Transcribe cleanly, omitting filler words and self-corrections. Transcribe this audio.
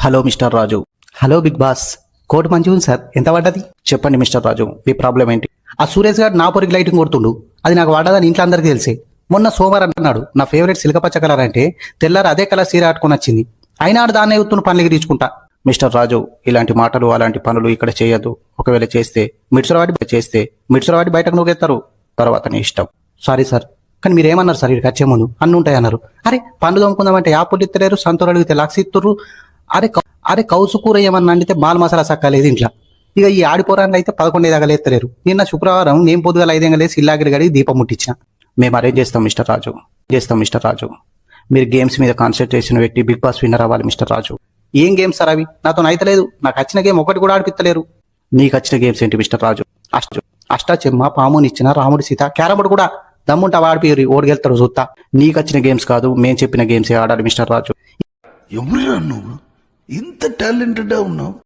Hello mister Raju. Hello big boss. Coat మంచిగా ఉంది sir, ఎంత పడ్డది చెప్పండి మిస్టర్ రాజు, మీ ప్రాబ్లం ఏంటి? ఆ సురేష్ గారు నా పొరికి లైటింగ్ కొడుతుండు, అది నాకు పడ్డదని ఇంట్లో అందరికీ తెలిసే. మొన్న సోమవారం అంటున్నాడు నా ఫేవరెట్ సిలకపచ్చ కలర్ అంటే, తెల్లారు అదే కలర్ సీర ఆడుకొని వచ్చింది. అయినా ఆడు దాన్ని ఎత్తున్న పనులకి తీసుకుంటా. మిస్టర్ రాజు, ఇలాంటి మాటలు అలాంటి పనులు ఇక్కడ చేయొద్దు. ఒకవేళ చేస్తే మిడ్సరవాడి బయటకు నూకెత్తారు, తర్వాత నీ ఇష్టం. సారీ సార్, కానీ మీరు ఏమన్నారు సార్? ఇక్కడికి వచ్చే ముందు అన్ని ఉంటాయి అన్నారు. అరే పండ్లు తోముకుందామంటే యాపులు ఇత్తలేరు, సంతూరు అడిగితే లక్ష ఇస్తుర్రు. అరే కౌసు కూర ఏమన్నా అండితే బాల్ మసాలా సక్కలేదు ఇంట్లో. ఇక ఈ ఆడిపోరాన్ని అయితే 11 దాకా లేత్తలేరు. నిన్న శుక్రవారం నేను పొద్దుగా 5 లేసి ఇల్లాగిరి గడి దీపం ముట్టించిన. మేము అరేంజ్ చేస్తాం మిస్టర్ రాజు. మీరు గేమ్స్ మీద కాన్సన్ట్రేషన్ పెట్టి బిగ్ బాస్ విన్నర్ అవ్వాలి మిస్టర్ రాజు. ఏం గేమ్స్ సార్ అవి? నాతో అయితలేదు. నాకు వచ్చిన గేమ్ ఒకటి కూడా ఆడిపిత్తలేరు. నీకు వచ్చిన గేమ్స్ ఏంటి మిస్టర్ రాజు? అష్టాచెమ్మ, పామునిచ్చిన, రాముడి సీత, క్యారబోర్డ్ కూడా దమ్ముంటా ఆడిపోయి ఓడిగెళ్తారు చూస్తా. నీకు వచ్చిన గేమ్స్ కాదు, మేము చెప్పిన గేమ్సే ఆడాలి మిస్టర్ రాజు. ఎవరురా నువ్వు? ఇంత టాలెంటెడ్ ఉన్నావు.